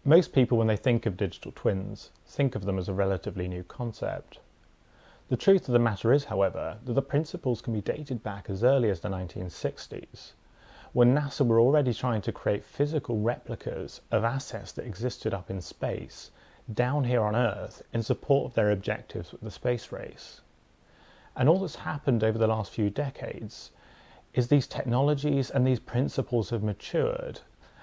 Most people, when they think of digital twins, think of them as a relatively new concept. The truth of the matter is, however, that the principles can be dated back as early as the 1960s, when NASA were already trying to create physical replicas of assets that existed up in space, down here on Earth, in support of their objectives with the space race. And all that's happened over the last few decades is these technologies and these principles have matured,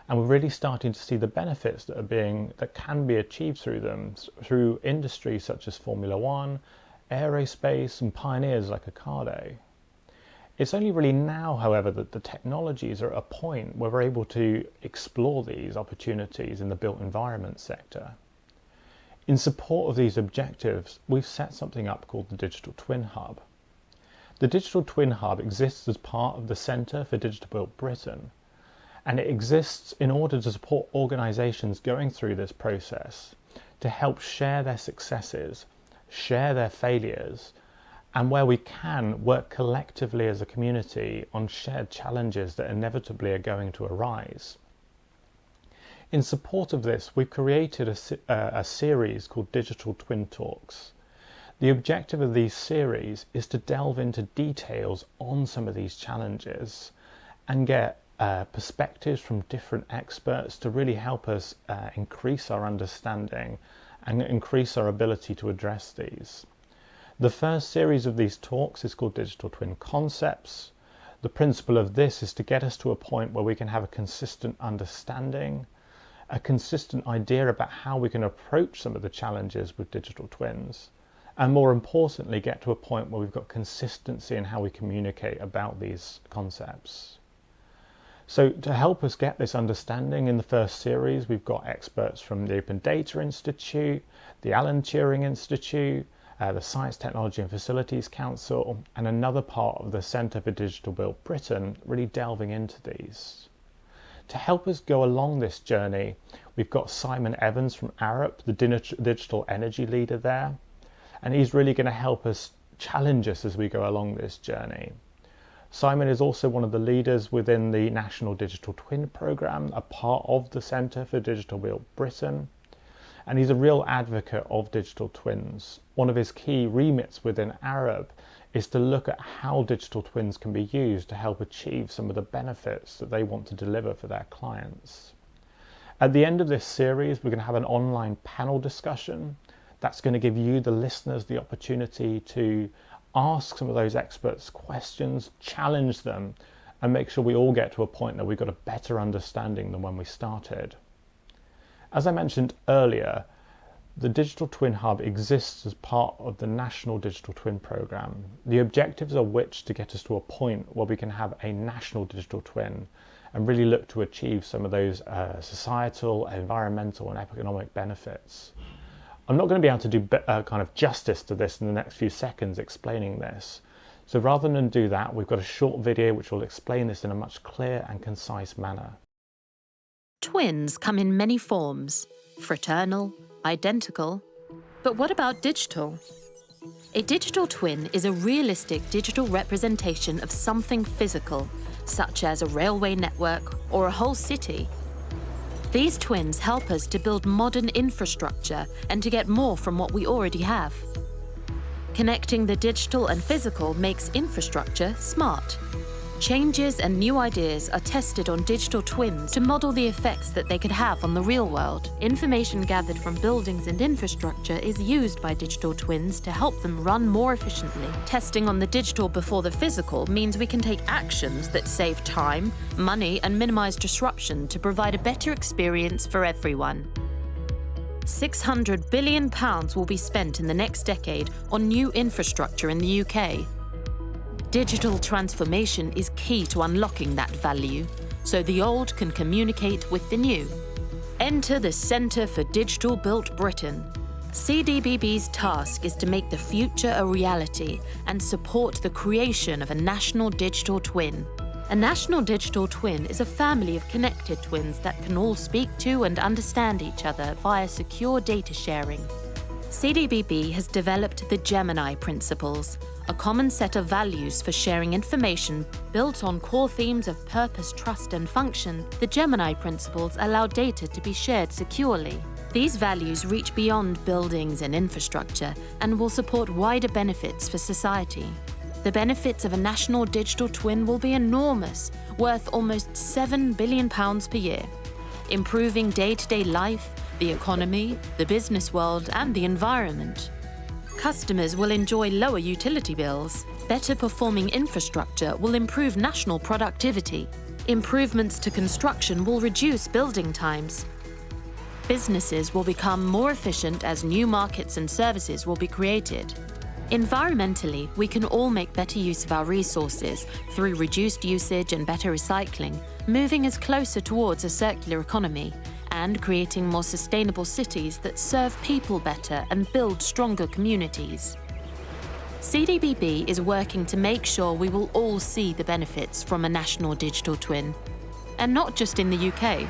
and we're really starting to see the benefits that can be achieved through them, through industries such as Formula One, aerospace, and pioneers like Ocado. It's only really now, however, that the technologies are at a point where we're able to explore these opportunities in the built environment sector. In support of these objectives, we've set something up called the Digital Twin Hub. The Digital Twin Hub exists as part of the Centre for Digital Built Britain, and it exists in order to support organisations going through this process to help share their successes, share their failures, and where we can work collectively as a community on shared challenges that inevitably are going to arise. In support of this, we've created a series called Digital Twin Talks. The objective of these series is to delve into details on some of these challenges and get perspectives from different experts to really help us increase our understanding and increase our ability to address these. The first series of these talks is called Digital Twin Concepts. The principle of this is to get us to a point where we can have a consistent understanding, a consistent idea about how we can approach some of the challenges with digital twins, and more importantly, get to a point where we've got consistency in how we communicate about these concepts. So to help us get this understanding, in the first series, we've got experts from the Open Data Institute, the Alan Turing Institute, the Science, Technology and Facilities Council, and another part of the Centre for Digital Built Britain, really delving into these. To help us go along this journey, we've got Simon Evans from Arup, the digital energy leader there, and he's really going to help us challenge us as we go along this journey. Simon is also one of the leaders within the National Digital Twin Programme, a part of the Centre for Digital Built Britain, and he's a real advocate of digital twins. One of his key remits within Arup is to look at how digital twins can be used to help achieve some of the benefits that they want to deliver for their clients. At the end of this series, we're going to have an online panel discussion. That's going to give you, the listeners, the opportunity to ask some of those experts questions, challenge them, and make sure we all get to a point that we've got a better understanding than when we started. As I mentioned earlier, the Digital Twin Hub exists as part of the National Digital Twin Programme, the objectives of which to get us to a point where we can have a national digital twin and really look to achieve some of those societal, environmental and economic benefits. I'm not going to be able to do kind of justice to this in the next few seconds explaining this. So rather than do that, we've got a short video which will explain this in a much clearer and concise manner. Twins come in many forms: fraternal, identical. But what about digital? A digital twin is a realistic digital representation of something physical, such as a railway network or a whole city. These twins help us to build modern infrastructure and to get more from what we already have. Connecting the digital and physical makes infrastructure smart. Changes and new ideas are tested on digital twins to model the effects that they could have on the real world. Information gathered from buildings and infrastructure is used by digital twins to help them run more efficiently. Testing on the digital before the physical means we can take actions that save time, money, and minimize disruption to provide a better experience for everyone. £600 billion will be spent in the next decade on new infrastructure in the UK. Digital transformation is key to unlocking that value, so the old can communicate with the new. Enter the Centre for Digital Built Britain. CDBB's task is to make the future a reality and support the creation of a national digital twin. A national digital twin is a family of connected twins that can all speak to and understand each other via secure data sharing. CDBB has developed the Gemini Principles, a common set of values for sharing information built on core themes of purpose, trust, and function. The Gemini Principles allow data to be shared securely. These values reach beyond buildings and infrastructure and will support wider benefits for society. The benefits of a national digital twin will be enormous, worth almost £7 billion per year, improving day-to-day life, the economy, the business world, and the environment. Customers will enjoy lower utility bills. Better performing infrastructure will improve national productivity. Improvements to construction will reduce building times. Businesses will become more efficient as new markets and services will be created. Environmentally, we can all make better use of our resources through reduced usage and better recycling, moving us closer towards a circular economy and creating more sustainable cities that serve people better and build stronger communities. CDBB is working to make sure we will all see the benefits from a national digital twin. And not just in the UK.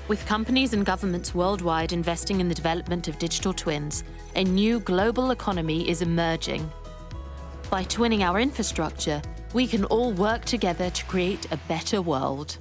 With companies and governments worldwide investing in the development of digital twins, a new global economy is emerging. By twinning our infrastructure, we can all work together to create a better world.